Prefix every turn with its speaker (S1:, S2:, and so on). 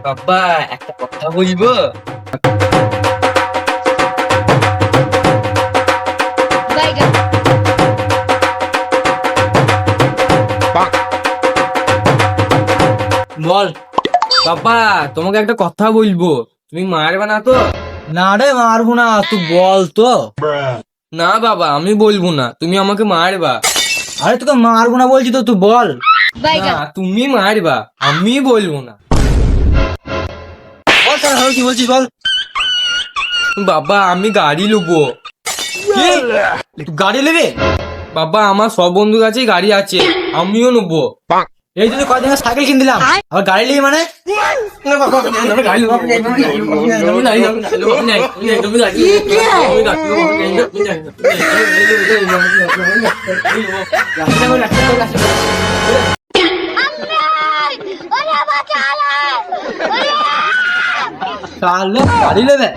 S1: বাবা একটা কথা বলবো। বল বাবা, তোমাকে একটা কথা বলবো, তুমি মারবে না তো?
S2: না রে, মারবো না, তুই বল তো।
S1: না বাবা, আমি বলবো না, তুমি আমাকে মারবা।
S2: আরে তোকে মারবো না বলছি তো, তুই বল।
S1: না, তুমি মারবা, আমি বলবো না।
S2: বল তাহলে কি বলছিস বল।
S1: বাবা আমি গাড়ি নেবো।
S2: কি? তুই গাড়ি নেবে?
S1: বাবা আমার সব বন্ধুর কাছেই গাড়ি আছে, আমিও নেবো।
S2: এই জন্য কদিন আগে সাইকেল কিনে দিলাম, আবার গাড়ি নেবে মানে? তাহলে গাড়ি নেবে?